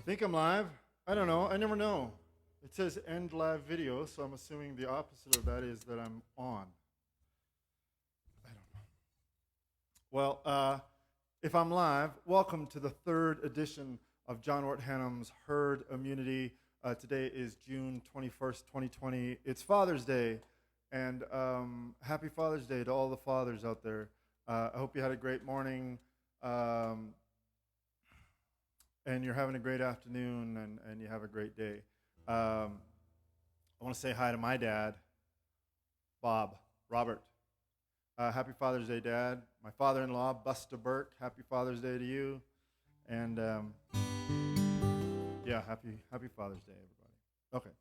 think I'm live. I don't know. I never know. It says end live video, so I'm assuming the opposite of that is that I'm on. I don't know. Well, if I'm live, welcome to the third edition of John Wort Hannam's Herd Immunity. Today is June 21st, 2020. It's Father's Day, and happy Father's Day to all the fathers out there. I hope you had a great morning. And you're having a great afternoon, and you have a great day. I want to say hi to my dad, Robert. Happy Father's Day, Dad. My father-in-law, Busta Burke. Happy Father's Day to you. And yeah, happy Father's Day, everybody. Okay.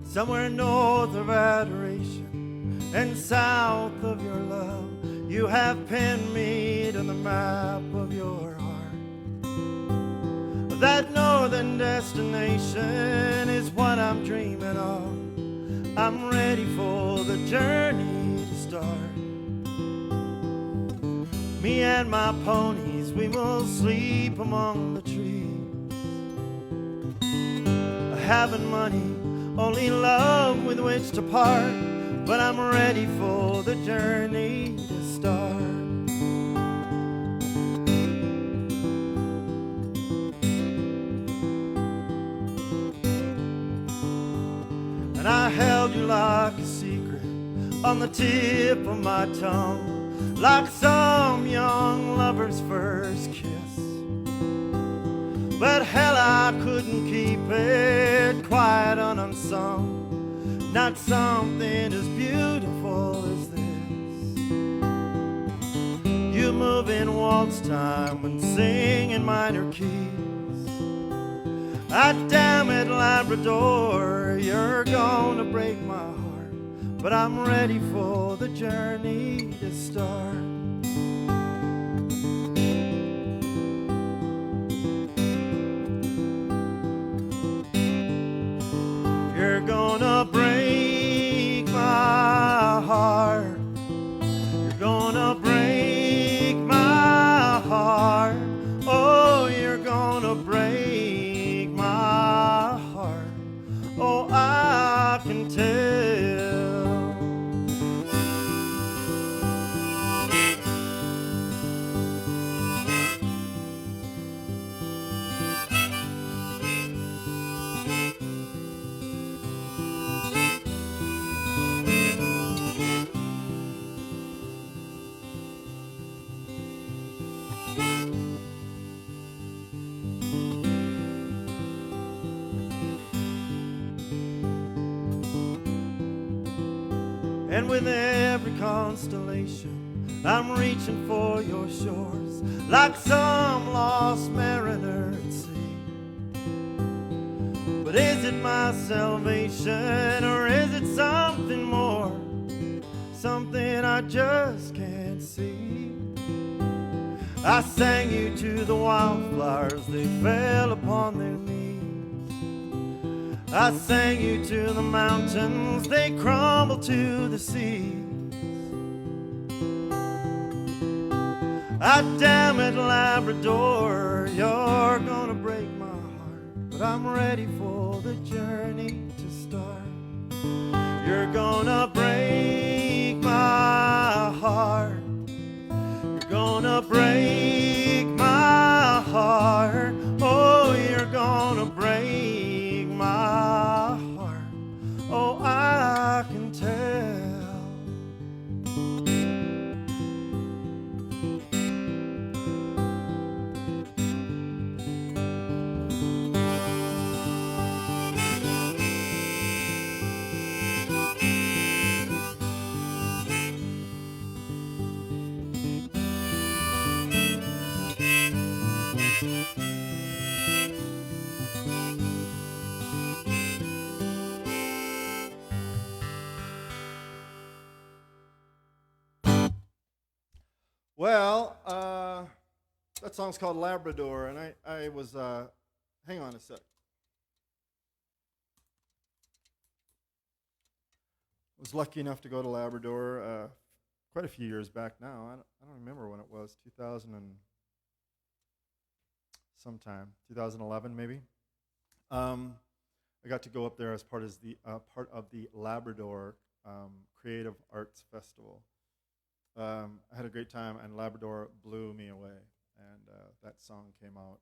Somewhere north of adoration and south of your love, you have pinned me to the map of your heart. That northern destination is what I'm dreaming of. I'm ready for the journey to start. Me and my ponies, we will sleep among the trees. Having money, only love with which to part, but I'm ready for the journey to start. And I held you like a secret on the tip of my tongue, like some young lover's first kiss. But hell, I couldn't keep it quiet and unsung. Not something as beautiful as this. You move in waltz time and sing in minor keys. Ah, damn it, Labrador, you're gonna break my heart. But I'm ready for the journey to start. You're gonna break my heart. You're gonna break my heart. Oh, you're gonna break my heart. Oh, I can tell. And with every constellation, I'm reaching for your shores, like some lost mariner at sea. But is it my salvation, or is it something more? Something I just can't see. I sang you to the wildflowers, they fell upon their knees. I sang you to the mountains, they crumbled to the seas. Ah, damn it, Labrador, you're gonna break my heart. But I'm ready for the journey to start. You're gonna break my heart. You're gonna break my heart. Oh, you're gonna break my heart. Oh, I can tell. Well, that song's called Labrador, and I was, hang on a sec. I was lucky enough to go to Labrador quite a few years back now. I don't remember when it was, 2000 and sometime, 2011 maybe. I got to go up there as part of the Labrador Creative Arts Festival. I had a great time, and Labrador blew me away. And that song came out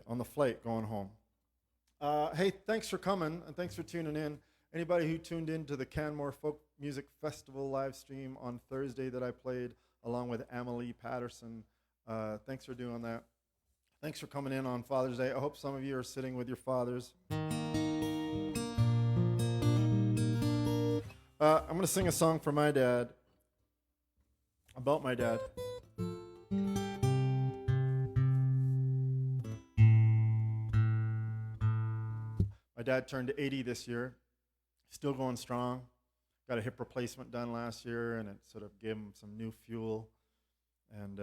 on the flight going home. Hey, thanks for coming, and thanks for tuning in. Anybody who tuned in to the Canmore Folk Music Festival live stream on Thursday that I played along with Amelie Patterson, thanks for doing that. Thanks for coming in on Father's Day. I hope some of you are sitting with your fathers. I'm going to sing a song for my dad, about my dad. My dad turned 80 this year, still going strong. Got a hip replacement done last year, and it sort of gave him some new fuel. And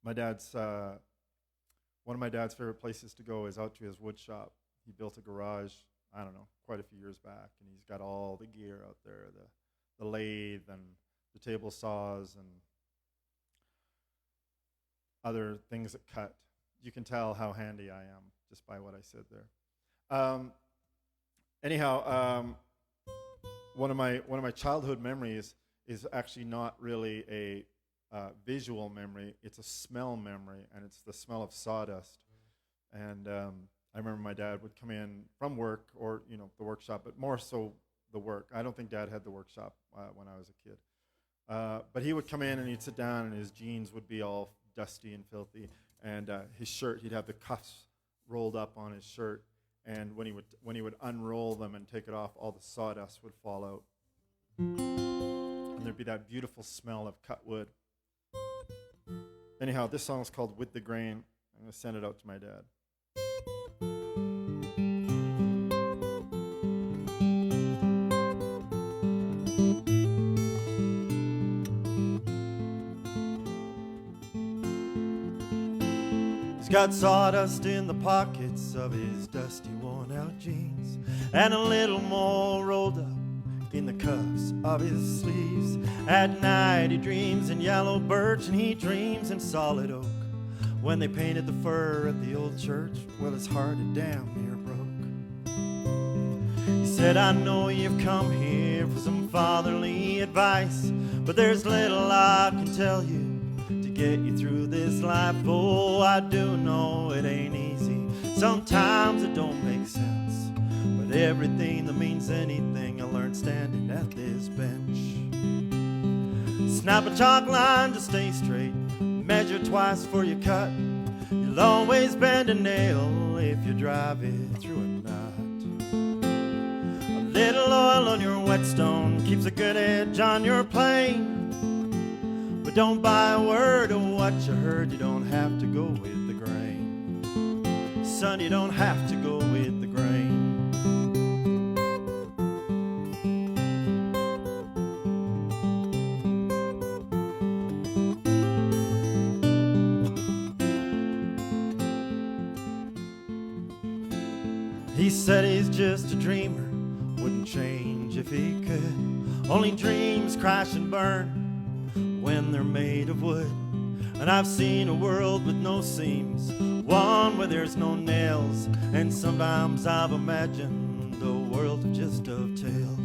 my dad's... one of my dad's favorite places to go is out to his wood shop. He built a garage, I don't know, quite a few years back, and he's got all the gear out there, the lathe and the table saws and other things that cut. You can tell how handy I am just by what I said there. Anyhow, one of my childhood memories is actually not really a visual memory. It's a smell memory, and it's the smell of sawdust. And I remember my dad would come in from work, or the workshop, but more so the work. I don't think Dad had the workshop when I was a kid. But he would come in and he'd sit down, and his jeans would be all dusty and filthy, and his shirt, he'd have the cuffs rolled up on his shirt, and when he would unroll them and take it off, all the sawdust would fall out, and there'd be that beautiful smell of cut wood. Anyhow, this song is called With the Grain. I'm going to send it out to my dad. He's got sawdust in the pockets of his dusty, worn-out jeans, and a little more rolled up in the cuffs of his sleeves. At night he dreams in yellow birch, and he dreams in solid oak. When they painted the fur at the old church, well, his heart had damn near broke. He said, I know you've come here for some fatherly advice, but there's little I can tell you to get you through this life. Oh, I do know it ain't easy, sometimes it don't make sense, but everything that means anything I learned standing at this bench. Snap a chalk line to stay straight, measure twice for your cut. You'll always bend a nail if you drive it through a knot. A little oil on your whetstone keeps a good edge on your plane, but don't buy a word of what you heard. You don't have to go with the grain, son, you don't have to go with the grain. He said he's just a dreamer, wouldn't change if he could. Only dreams crash and burn when they're made of wood. And I've seen a world with no seams, one where there's no nails, and sometimes I've imagined a world just of tales.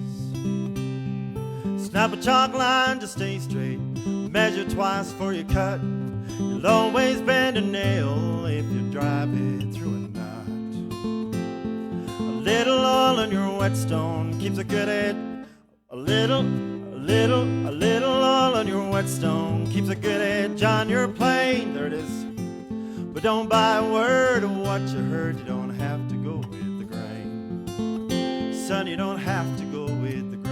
Snap a chalk line to stay straight, measure twice for your cut. You'll always bend a nail if you drive it through a knot. A little oil on your whetstone keeps a good edge. A little oil on your whetstone keeps a good edge on your plane. There it is. But don't buy a word of what you heard. You don't have to go with the grain, son, you don't have to go with the grain.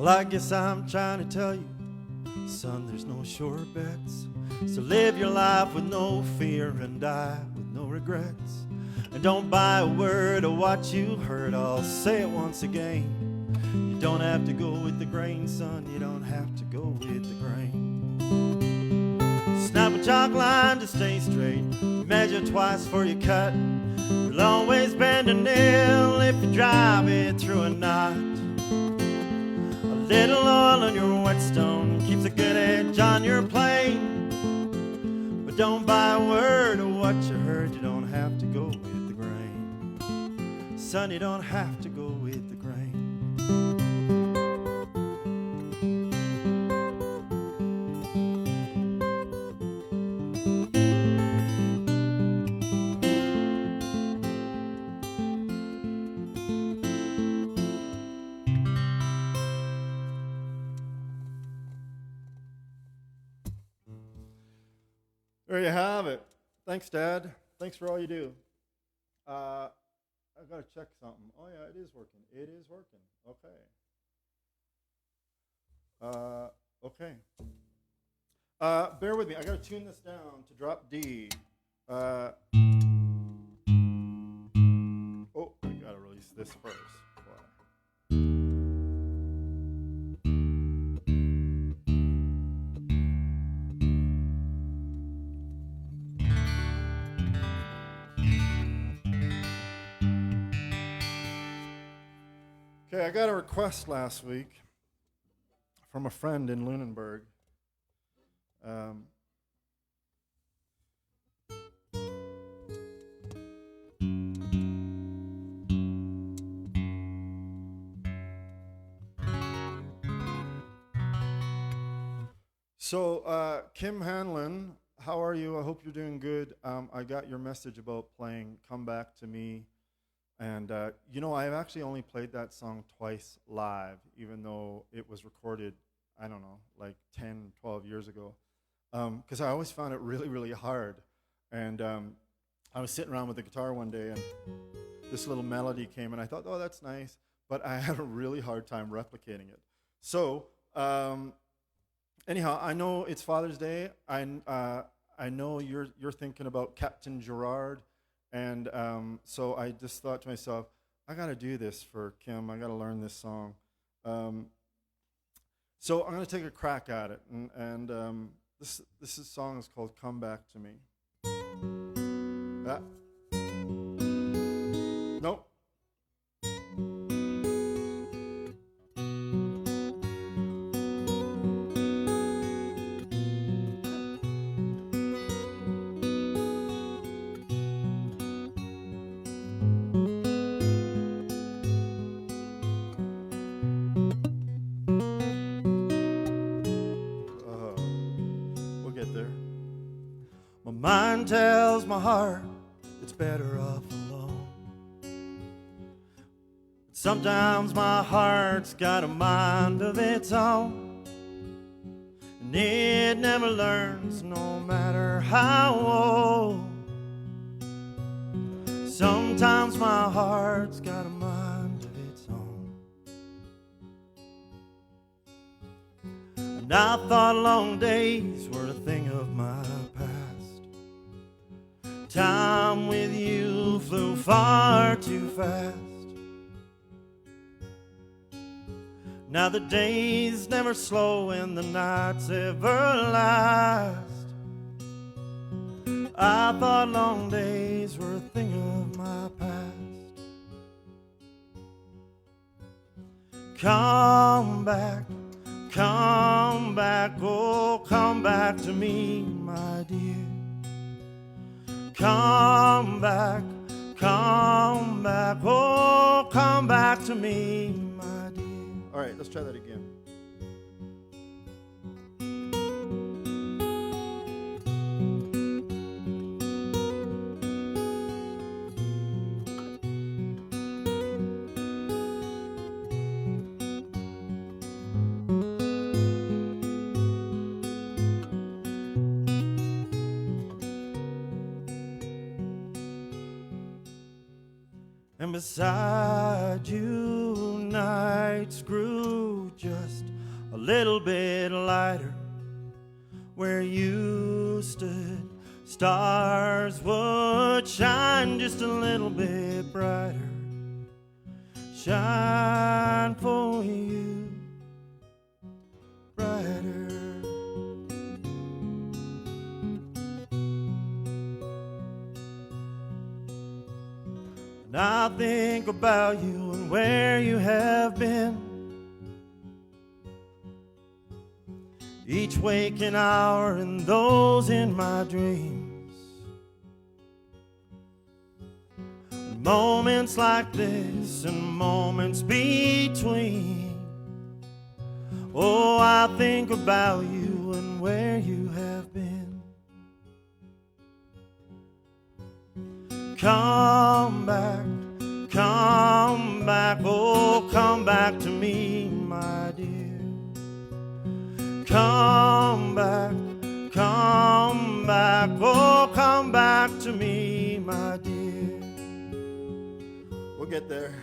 Well, I guess I'm trying to tell you, son, there's no sure bets. So live your life with no fear and die with no regrets. And don't buy a word of what you heard. I'll say it once again. You don't have to go with the grain, son. You don't have to go with the grain. Snap a chalk line to stay straight. Measure twice for your cut. You'll always bend a nail if you drive it through a knot. A little oil on your whetstone keeps a good edge on your plane. But don't buy a word of what you heard. You don't have to go with the grain. Son, you don't have to go with the grain. There you have it. Thanks, Dad. Thanks for all you do. I've got to check something. Oh, yeah, it is working. It is working. Okay. Bear with me. I got to tune this down to drop D. Oh, I got to release this first. Okay, I got a request last week from a friend in Lunenburg. So, Kim Hanlon, how are you? I hope you're doing good. I got your message about playing Come Back to Me. And, I've actually only played that song twice live, even though it was recorded, I don't know, like 10, 12 years ago. Because I always found it really, really hard. And I was sitting around with the guitar one day, and this little melody came, and I thought, oh, that's nice. But I had a really hard time replicating it. So, anyhow, I know it's Father's Day. I know you're thinking about Captain Gerard. And so I just thought to myself, I got to do this for Kim. I got to learn this song. So I'm going to take a crack at it. And this song is called Come Back to Me. Nope. My mind tells my heart it's better off alone. But sometimes my heart's got a mind of its own, and it never learns no matter how old. Sometimes my heart's got a mind of its own. And I thought long days were a thing of my past. Time with you flew far too fast. Now the days never slow and the nights ever last. I thought long days were a thing of my past. Come back, oh come back to me, my dear. Come back, oh, come back to me, my dear. All right, let's try that again. And beside you, nights grew just a little bit lighter. Where you stood, stars would shine just a little bit brighter. Shine for you brighter. And I think about you and where you have been. Each waking hour and those in my dreams. Moments like this and moments between. Oh, I think about you and where you have been. Come back, oh, come back to me, my dear. Come back, oh, come back to me, my dear. We'll get there.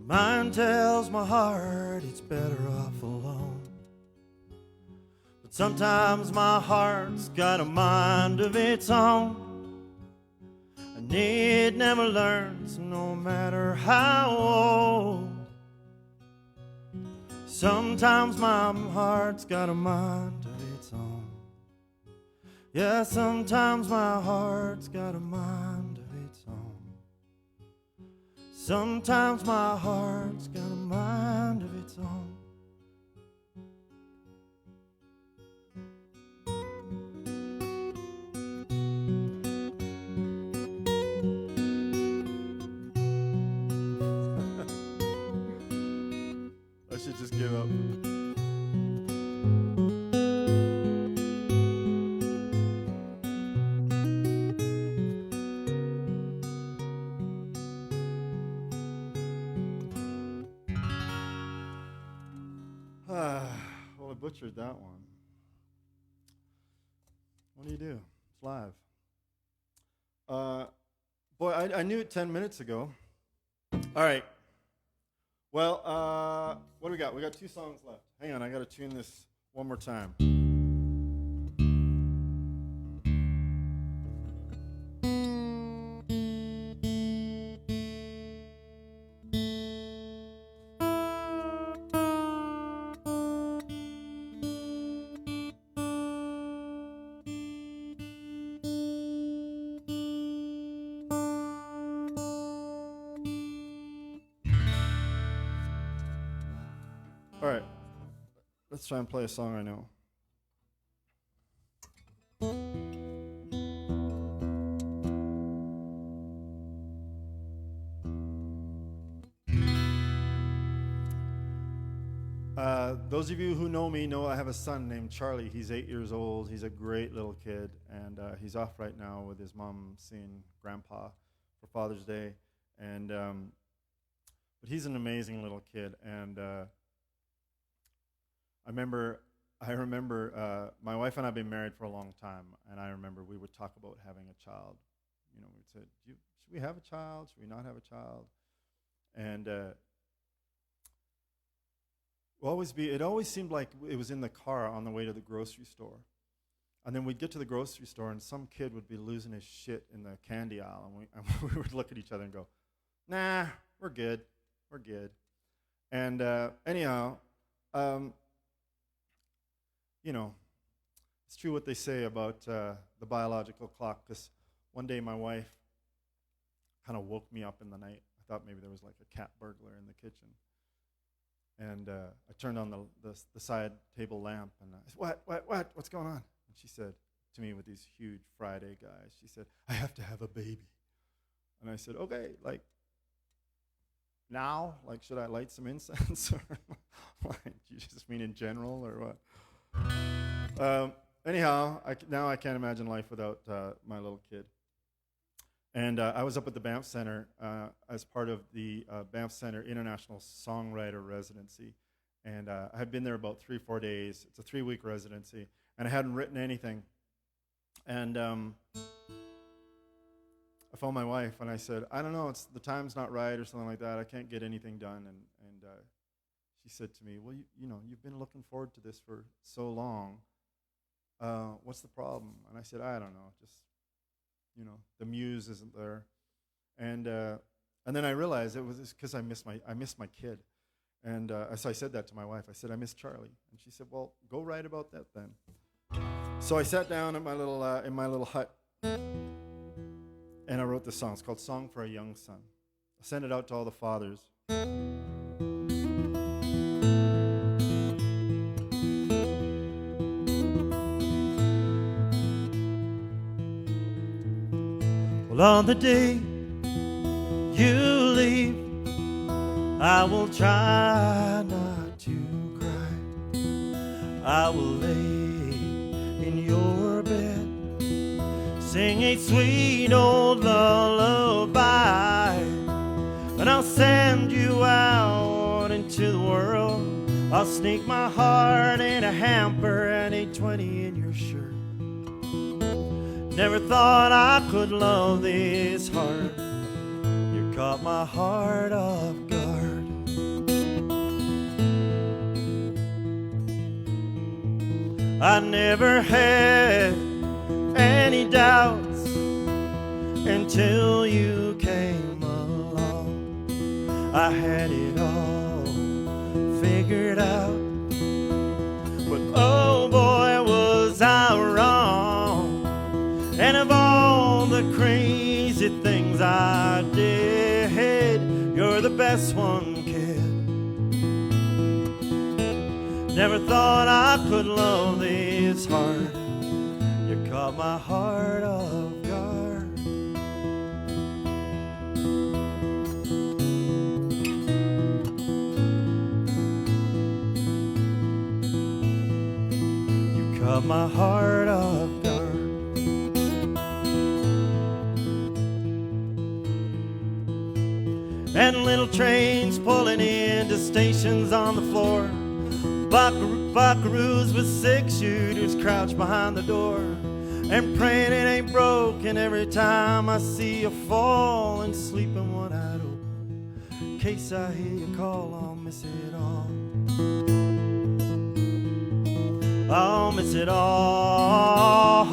Mine tells my heart it's better off alone. But sometimes my heart's got a mind of its own. And it never learns, no matter how old. Sometimes my heart's got a mind of its own. Yeah, sometimes my heart's got a mind of its own. Sometimes my heart's got a mind of its own. I should just give up. Well, I butchered that one. What do you do? It's live. Boy, I knew it 10 minutes ago. All right. Well, what do we got? We got 2 songs left. Hang on, I got to tune this one more time. All right, let's try and play a song I know. Those of you who know me know I have a son named Charlie. He's 8 years old. He's a great little kid, and he's off right now with his mom seeing Grandpa for Father's Day. And but he's an amazing little kid, and I remember my wife and I have been married for a long time, and I remember we would talk about having a child. You know, we'd say, should we have a child? Should we not have a child? And it always seemed like it was in the car on the way to the grocery store. And then we'd get to the grocery store, and some kid would be losing his shit in the candy aisle, and we would look at each other and go, nah, we're good. And anyhow, you know, it's true what they say about the biological clock, because one day my wife kind of woke me up in the night. I thought maybe there was like a cat burglar in the kitchen. And I turned on the side table lamp, and I said, what's going on? And she said to me with these huge fried egg eyes, she said, I have to have a baby. And I said, okay, like, now? Like, should I light some incense? Or like, do you just mean in general, or what? Anyhow, now I can't imagine life without my little kid. And I was up at the Banff Center as part of the Banff Center International Songwriter Residency. And I had been there about 3-4 days. It's a 3-week residency. And I hadn't written anything. And I phoned my wife and I said, I don't know, the time's not right or something like that. I can't get anything done. And she said to me, well, you've been looking forward to this for so long. What's the problem? And I said, I don't know, just, the muse isn't there. And then I realized it was because I missed my kid. And so I said that to my wife. I said, I miss Charlie. And she said, well, go write about that then. So I sat down at my little in my little hut, and I wrote this song. It's called Song for a Young Son. I sent it out to all the fathers. Well, on the day you leave, I will try not to cry. I will lay in your bed, sing a sweet old lullaby, and I'll send you out into the world. I'll sneak my heart in a hamper and a 20 in your shirt. Never thought I could love this hard. You caught my heart off guard. I never had any doubts until you came along. I had it all figured out, but oh boy was I wrong. And of all the crazy things I did, you're the best one, kid. Never thought I could love this hard. You caught my heart off guard. You caught my heart off guard. And little trains pulling into stations on the floor. Buckaroos with 6-shooters crouch behind the door, and praying it ain't broken every time I see you fall and sleeping one eye open. In case I hear you call, I'll miss it all. I'll miss it all.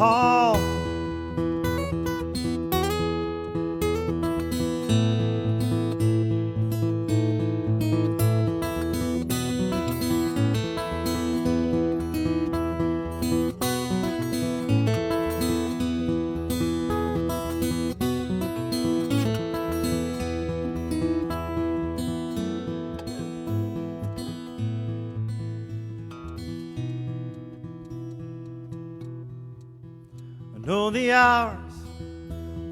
Know the hours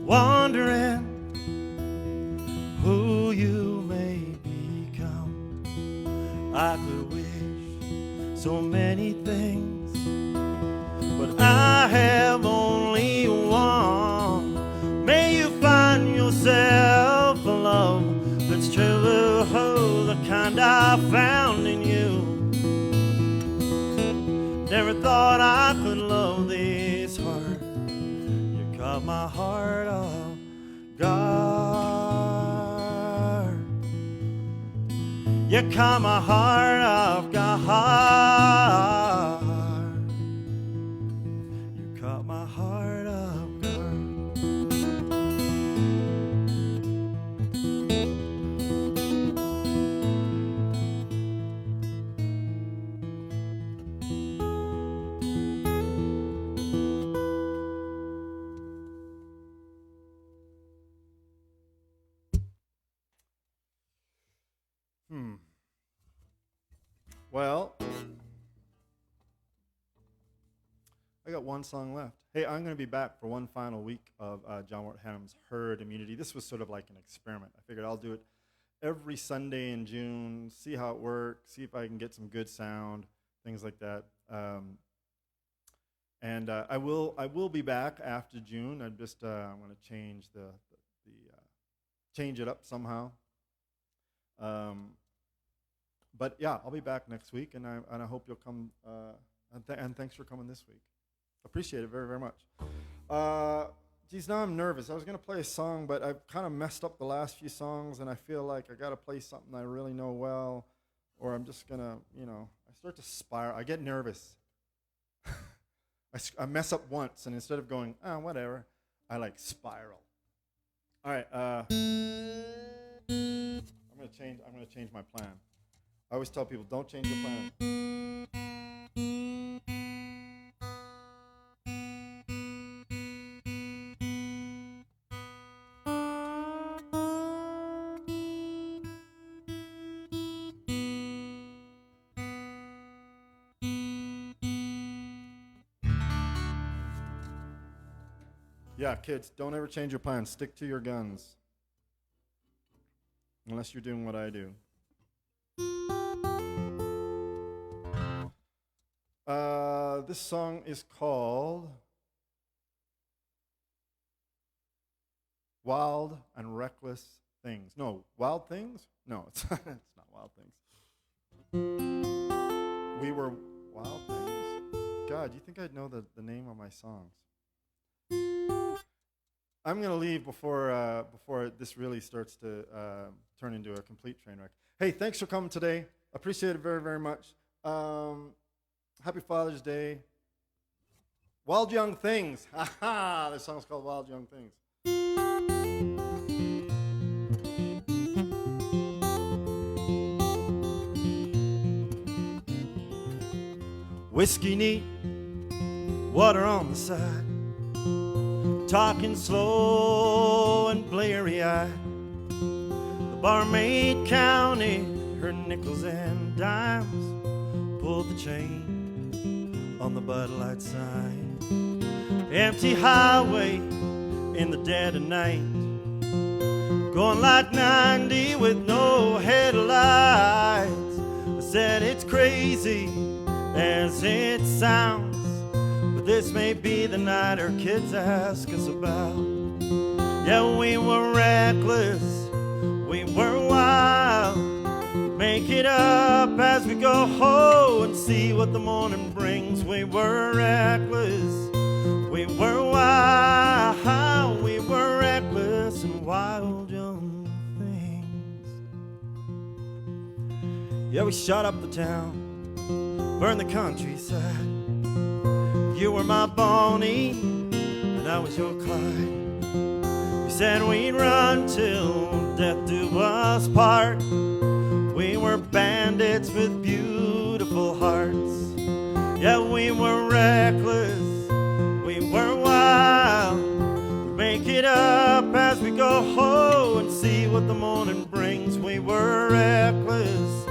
wondering who you may become. I could wish so many things, but I have only one. May you find yourself a love that's true, the kind I found in you. Never thought I could love this hard. Caught my heart off guard. You caught my heart off guard. You caught my heart off guard. Well, I got one song left. Hey, I'm going to be back for one final week of John Wort Hannam's Herd Immunity. This was sort of like an experiment. I figured I'll do it every Sunday in June, see how it works, see if I can get some good sound, things like that. And I will be back after June. I'm just I'm going to change change it up somehow. But yeah, I'll be back next week, and I hope you'll come. And thanks for coming this week. Appreciate it very, very much. Geez, now I'm nervous. I was going to play a song, but I've kind of messed up the last few songs, and I feel like I got to play something I really know well, or I'm just going to, I start to spiral. I get nervous. I mess up once, and instead of going, whatever, I like spiral. All right, I'm going to change my plan. I always tell people, don't change your plan. Yeah, kids, don't ever change your plans. Stick to your guns. Unless you're doing what I do. This song is called Wild and Reckless Things. No, Wild Things? No, it's not Wild Things. We Were Wild Things. God, you think I'd know the name of my songs? I'm going to leave before this really starts to turn into a complete train wreck. Hey, thanks for coming today. Appreciate it very, very much. Happy Father's Day. Wild Young Things. Ha ha! This song's called Wild Young Things. Whiskey neat, water on the side, talking slow and bleary-eyed. The barmaid counted her nickels and dimes, pulled the chain on the Bud Light sign. Empty highway in the dead of night, going like 90 with no headlights. I said it's crazy as it sounds, but this may be the night our kids ask us about. Yeah, we were reckless, we were wild. Make it up as we go home and see what the morning brings. We were reckless, we were wild. We were reckless and wild young things. Yeah, we shot up the town, burned the countryside. You were my Bonnie, and I was your Clyde. We said we'd run till death do us part. We were bandits with beautiful hearts. Yeah, we were reckless, we were wild. We make it up as we go home and see what the morning brings. We were reckless,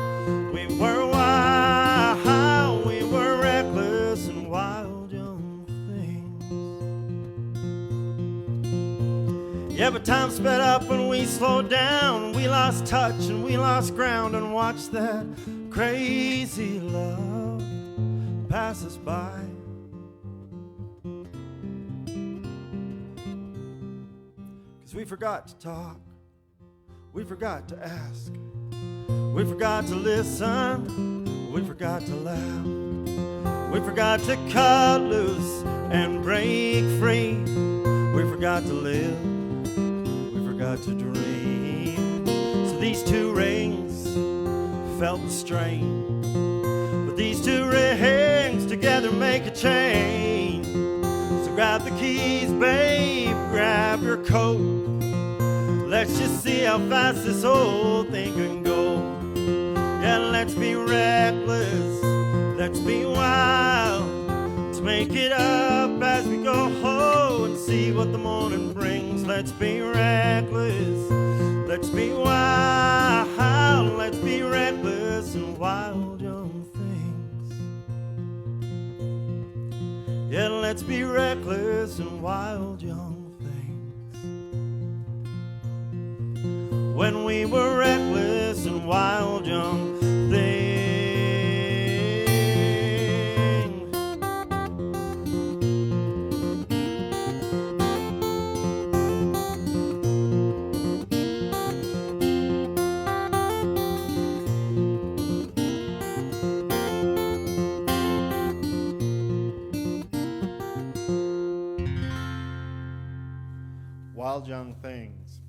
we were wild. We were reckless and wild young things. Yeah, but time sped up when we slowed down. We lost touch and we lost ground and watched that crazy love pass us by. 'Cause we forgot to talk, we forgot to ask, we forgot to listen, we forgot to laugh, we forgot to cut loose and break free. We forgot to live, we forgot to dream. So these two rings felt the strain, but these two rings together make a chain. So grab the keys, babe, grab your coat. Let's just see how fast this whole thing can go. Yeah, let's be reckless, let's be wild. Let's make it up as we go home and see what the morning brings. Let's be reckless, let's be wild. Let's be reckless and wild young things. Yeah, let's be reckless and wild young things. When we were reckless and wild young things. wild young things.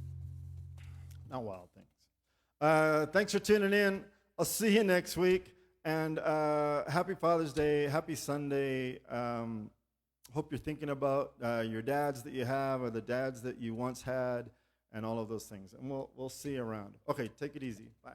Not wild things. Thanks for tuning in. I'll see you next week. And happy Father's Day. Happy Sunday. Hope you're thinking about your dads that you have or the dads that you once had and all of those things. And we'll see you around. Okay, take it easy. Bye.